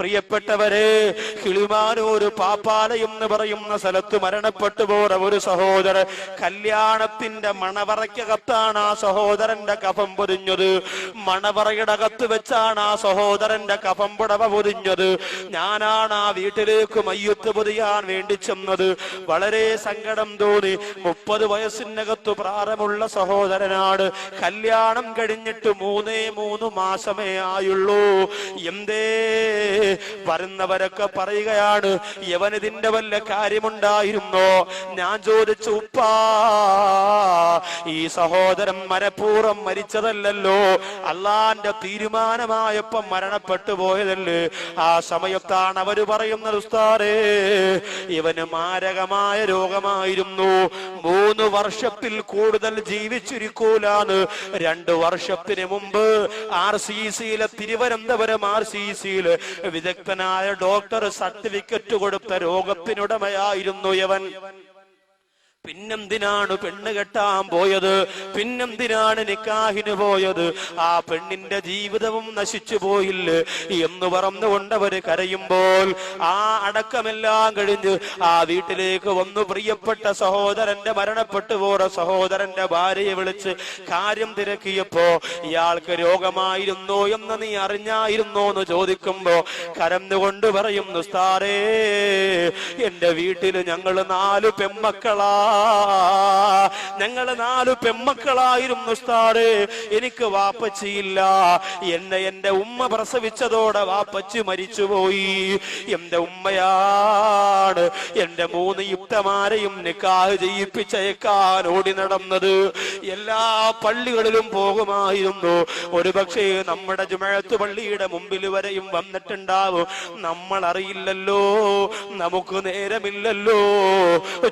പ്രിയപ്പെട്ടവരെ, കിളിമാനൂർ പാപ്പാലയം എന്ന് പറയുന്ന സ്ഥലത്ത് മരണപ്പെട്ടു പോയ ഒരു സഹോദരൻ, കല്യാണത്തിന്റെ മണവറയ്ക്കകത്താണ് ആ സഹോദരന്റെ കഫം പൊതിഞ്ഞത്. മണവറയുടെ അകത്ത് വെച്ചാണ് ആ സഹോദരന്റെ കഫം പുടവ പൊതിഞ്ഞത്. ഞാനാണ് ആ വീട്ടിലേക്ക് മയ്യത്ത് പൊതിയാൻ വേണ്ടി ചെന്നത്. വളരെ സങ്കടം തോന്നി. 30 വയസ്സിനകത്ത് പ്രായമുള്ള സഹോദരനാണ്. കല്യാണം കഴിഞ്ഞിട്ട് 3 മാസമേ ആയുള്ളൂ. എന്തേ വരുന്നവരൊക്കെ പറയുകയാണ്, യവനിതിന്റെ വല്ല കാര്യമുണ്ടായിരുന്നോ? ഞാൻ ചോദിച്ചു, ഉപ്പാ, ഈ സഹോദരൻ മനഃപൂർവ്വം മരിച്ചതല്ലല്ലോ, അള്ളാന്റെ തീരുമാനമായപ്പം മരണപ്പെട്ടു പോയതല്ലേ. ആ സമയത്താണ് അവര് പറയുന്നത്, ഉസ്താദേ, ഇവന് മാരകമായ രോഗമായിരുന്നു, 3 വർഷത്തിൽ കൂടുതൽ ജീവിച്ചിരിക്കൂലാന്ന് 2 വർഷത്തിന് മുമ്പ് RCCയിലെ തിരുവനന്തപുരം RCCയില് വിദഗ്ധനായ ഡോക്ടർ സർട്ടിഫിക്കറ്റ് കൊടുത്ത രോഗത്തിനുടമയായിരുന്നു യവൻ. പിന്നെന്തിനാണ് പെണ്ണ് കെട്ടാൻ പോയത്? പിന്നെന്തിനാണ് നിക്കാഹിന് പോയത്? ആ പെണ്ണിന്റെ ജീവിതവും നശിച്ചു പോയില്ലേ എന്ന് പറഞ്ഞുകൊണ്ടവര് കരയുമ്പോൾ, ആ അടക്കമെല്ലാം കഴിഞ്ഞ് ആ വീട്ടിലേക്ക് വന്നു പ്രിയപ്പെട്ട സഹോദരന്റെ മരണപ്പെട്ടു പോയ സഹോദരന്റെ ഭാര്യയെ വിളിച്ച് കാര്യം തിരക്കിയപ്പോ, ഇയാൾക്ക് രോഗമായിരുന്നോ എന്ന് നീ അറിഞ്ഞായിരുന്നോ എന്ന് ചോദിക്കുമ്പോ കരഞ്ഞുകൊണ്ട് പറയുന്നു, ഉസ്താദേ, എന്റെ വീട്ടില് ഞങ്ങള് 4 പെമ്മക്കളാ, ഞങ്ങള് 4 പെമ്മക്കളായിരുന്നു ഉസ്താദേ. എനിക്ക് വാപ്പച്ചിയില്ല. എന്നെ എന്റെ ഉമ്മ പ്രസവിച്ചതോടെ വാപ്പച്ചി മരിച്ചുപോയി. എന്റെ ഉമ്മയാണ് എന്റെ 3 യുക്തമാരെയും നിക്കാഹ് ചെയ്യിപ്പിച്ചേക്കാൻ ഓടി നടന്നത്. എല്ലാ പള്ളികളിലും പോകുമായിരുന്നു. ഒരുപക്ഷെ നമ്മുടെ ജുമഅത്ത് പള്ളിയുടെ മുമ്പിൽ വരെയും വന്നിട്ടുണ്ടാവും. നമ്മൾ അറിയില്ലല്ലോ, നമുക്ക് നേരമില്ലല്ലോ.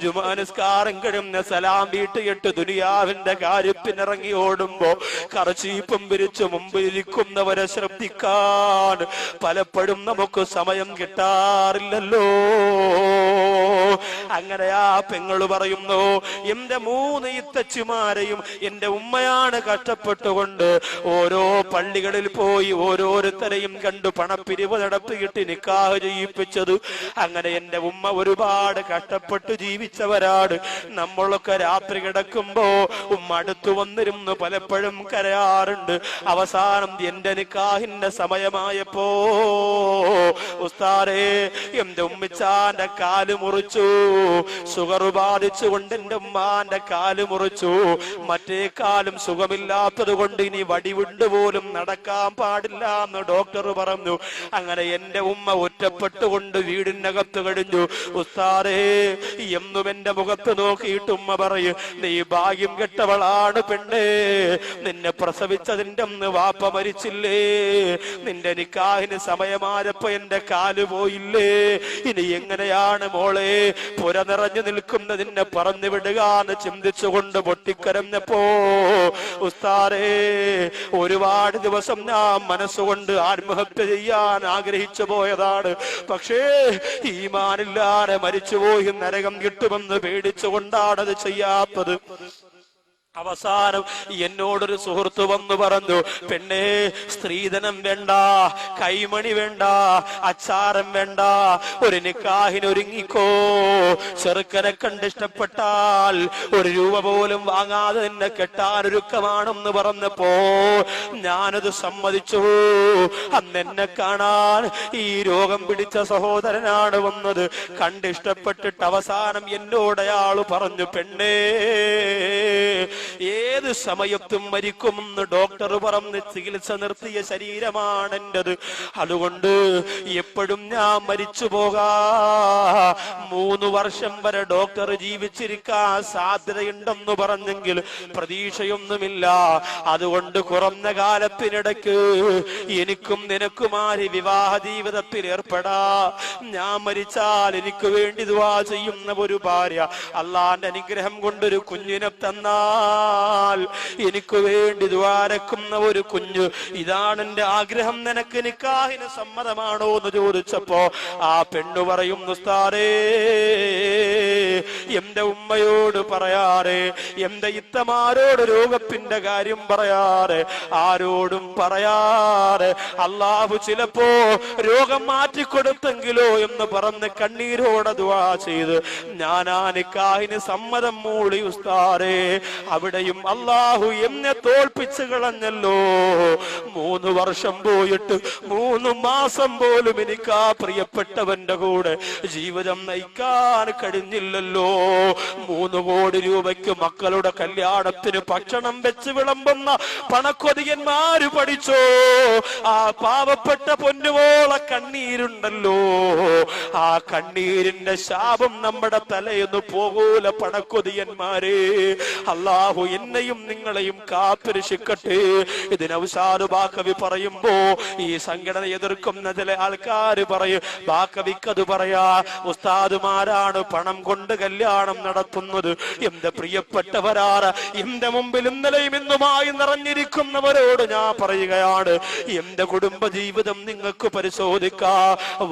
ജുമാ നിസ്കാരം കഴിഞ്ഞ സലാം വീട്ടിയിട്ട് ദുനിയാവിന്റെ കാര്യത്തിനിറങ്ങി ഓടുമ്പോ കർച്ചീപ്പും പിരിച്ചു മുമ്പിലിരിക്കുന്നവരെ ശ്രദ്ധിക്കാൻ പലപ്പോഴും നമുക്ക് സമയം കിട്ടാറില്ലല്ലോ. അങ്ങനെ ആ പെങ്ങള് പറയുന്നു, എന്റെ 3 ഇത്തച്ചിമാരെയും എന്റെ ഉമ്മയാണ് കഷ്ടപ്പെട്ടുകൊണ്ട് ഓരോ പള്ളികളിൽ പോയി ഓരോരുത്തരെയും കണ്ടു പണപ്പിരിവ് നടത്തിയിട്ട് നിക്കാഹ് ചെയ്യിപ്പിച്ചത്. അങ്ങനെ എന്റെ ഉമ്മ ഒരുപാട് കഷ്ടപ്പെട്ട് ജീവിച്ചവരാണ്. നമ്മളൊക്കെ രാത്രി കിടക്കുമ്പോ ഉമ്മ അടുത്തു വന്നിരുന്നു പലപ്പോഴും കരയാറുണ്ട്. അവസാനം എന്റെ നിക്കാഹിന്റെ സമയമായപ്പോ, ഉസ്താദേ, എന്റെ ഉമ്മിച്ചാന്റെ കാല് മുറിച്ചു. ഷുഗർ ബാധിച്ചുകൊണ്ട് എന്റെ ഉമ്മാന്റെ കാല് മുറിച്ചു. മറ്റേ കാലും സുഖമില്ലാത്തത് കൊണ്ട് ഇനി വടിവിണ്ട് പോലും നടക്കാൻ പാടില്ല എന്ന് ഡോക്ടർ പറഞ്ഞു. അങ്ങനെ എന്റെ ഉമ്മ ഒറ്റപ്പെട്ടുകൊണ്ട് വീടിനകത്ത് കഴിഞ്ഞു. ഉസ്താദേ, എന്നും എന്റെ മുഖത്ത് നോക്കിയിട്ട് ഉമ്മ പറയും, നീ ഭാഗ്യം കെട്ടവളാണ് പെണ്ണേ, നിന്നെ പ്രസവിച്ചതിന്റെ അന്ന് വാപ്പ മരിച്ചില്ലേ, നിന്റെ നിക്കാഹിന് സമയമായപ്പോ എന്റെ കാല് പോയില്ലേ, ഇനി എങ്ങനെയാണ് മോളെ പുര നിറഞ്ഞു നിൽക്കുന്നതിനെ പറഞ്ഞു വിടുക എന്ന് ചിന്തിച്ചുകൊണ്ട് പൊട്ടിക്കരഞ്ഞപ്പോ, ഉസ്താദേ, ഒരുപാട് ദിവസം ഞാൻ മനസ്സുകൊണ്ട് ആത്മഹത്യ ചെയ്യാൻ ആഗ്രഹിച്ചു പോയതാണ്. പക്ഷേ ഈമാനില്ലാതെ മരിച്ചുപോയി നരകം കിട്ടുമെന്ന് പേടിച്ചുകൊണ്ടാണ് അത് ചെയ്യാത്തത്. അവസാനം എന്നോടൊരു സുഹൃത്ത് വന്നു പറഞ്ഞു, പെണ്ണേ, സ്ത്രീധനം വേണ്ട, കൈമണി വേണ്ട, അച്ചാരം വേണ്ട, ഒരു നിക്കാഹിന് ഒരുങ്ങിക്കോ. ചെറുക്കനെ കണ്ടിഷ്ടപ്പെട്ടാൽ 1 രൂപ പോലും വാങ്ങാതെ നിന്നെ കെട്ടാനൊരുക്കമാണെന്ന് പറഞ്ഞപ്പോ ഞാനത് സമ്മതിച്ചു. അന്ന് എന്നെ കാണാൻ ഈ രോഗം പിടിച്ച സഹോദരനാണ് വന്നത്. കണ്ടിഷ്ടപ്പെട്ടിട്ട് അവസാനം എന്നോട് അയാള് പറഞ്ഞു, പെണ്ണേ, ഏത് സമയത്തും മരിക്കുമെന്ന് ഡോക്ടർ പറഞ്ഞ് ചികിത്സ നിർത്തിയ ശരീരമാണ് എന്റേത്. അതുകൊണ്ട് എപ്പോഴും ഞാൻ മരിച്ചു പോകാ. 3 വർഷം വരെ ഡോക്ടർ ജീവിച്ചിരിക്കാൻ സാധ്യതയുണ്ടെന്ന് പറഞ്ഞെങ്കിൽ പ്രതീക്ഷയൊന്നുമില്ല. അതുകൊണ്ട് കുറഞ്ഞ കാലത്തിനിടയ്ക്ക് എനിക്കും നിനക്കുമാരി വിവാഹ ജീവിതത്തിൽ ഏർപ്പെടാ. ഞാൻ മരിച്ചാൽ എനിക്ക് വേണ്ടി ദുആ ചെയ്യുന്ന ഒരു ഭാര്യ, അള്ളാന്റെ അനുഗ്രഹം കൊണ്ടൊരു കുഞ്ഞിനെ തന്നാ എനിക്ക് വേണ്ടി ദ്വാരക്കുന്ന ഒരു കുഞ്ഞ്, ഇതാണ് എന്റെ ആഗ്രഹം. നിനക്ക് നിക്കാഹിന് സമ്മതമാണോ എന്ന് ചോദിച്ചപ്പോ ആ പെണ്ണു പറയും, ഉസ്താദേ, എന്റെ ഉമ്മയോട് പറയാറ്, എന്റെ ഇത്തമാരോട് രോഗത്തിന്റെ കാര്യം പറയാറ്, ആരോടും പറയാറ്. അള്ളാഹു ചിലപ്പോ രോഗം മാറ്റിക്കൊടുത്തെങ്കിലോ എന്ന് പറഞ്ഞ് കണ്ണീരോടെ ദുആ ചെയ്ത് ഞാൻ ആ നിക്കാഹിന് സമ്മതം മൂളി ഉസ്താദേ. അവിടെയും അള്ളാഹു എന്നെ തോൽപ്പിച്ചു കളഞ്ഞല്ലോ. 3 വർഷം പോയിട്ട് 3 മാസം പോലും എനിക്ക് ആ പ്രിയപ്പെട്ടവന്റെ കൂടെ ജീവിതം നയിക്കാൻ കഴിഞ്ഞില്ലല്ലോ. 3 കോടി രൂപയ്ക്ക് മക്കളുടെ കല്യാണത്തിന് ഭക്ഷണം വെച്ച് വിളമ്പുന്ന പണക്കൊതിയന്മാര് പഠിച്ചോ. ആ പാവപ്പെട്ട പൊന്നുമോളെ കണ്ണീരുണ്ടല്ലോ, ആ കണ്ണീരിന്റെ ശാപം നമ്മുടെ തലയൊന്ന് പോകൂല പണക്കൊതിയന്മാരെ. അള്ളാഹു എന്നെയും നിങ്ങളെയും കാത്തുരക്ഷിക്കട്ടെ. ഇതിന് ഔസാദ് ബാക്കവി പറയുമ്പോ ഈ സംഘടന എതിർക്കുന്ന ചില ആൾക്കാര് പറയും, ബാക്കവിക്കത് പറയാ ഉസ്താദുമാരാണ് പണം കൊണ്ട് കല്യാണം നടത്തുന്നത്. എന്റെ പ്രിയപ്പെട്ടവരാണ് എന്റെ മുമ്പിൽ ഇന്നലെയും ഇന്നുമായി നിറഞ്ഞിരിക്കുന്നവരോട് ഞാൻ പറയുകയാണ്, എന്റെ കുടുംബ ജീവിതം നിങ്ങൾക്ക് പരിശോധിക്കാ.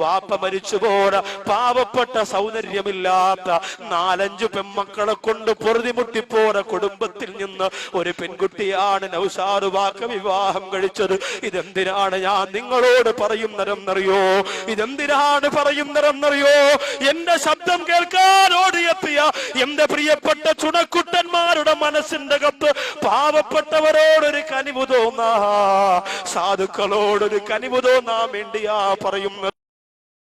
വാപ്പ മരിച്ചുപോര പാവപ്പെട്ട സൗന്ദര്യമില്ലാത്ത 4-5 പെൺമക്കളെ കൊണ്ട് പൊറുതിമുട്ടിപ്പോര കുടുംബത്തിൽ നിന്ന് ഒരു പെൺകുട്ടിയാണ് നൗഷാദ് ബാക്ക വിവാഹം കഴിച്ചത്. ഇതെന്തിനാണ് ഞാൻ നിങ്ങളോട് പറയുന്നതെന്നറിയോ? ഇതെന്തിനാണ് പറയുന്നതെന്നറിയോ? എന്റെ ശബ്ദം കേൾക്കാൻ ഓടിയെത്തിയ എന്റെ പ്രിയപ്പെട്ട ചുണക്കുട്ടന്മാരുടെ മനസ്സിന്റെ കത്ത് പാവപ്പെട്ടവരോടൊരു കനിവ് തോന്നാ, സാധുക്കളോടൊരു കനിവ് തോന്നാൻ വേണ്ടിയാ പറയുന്നത്.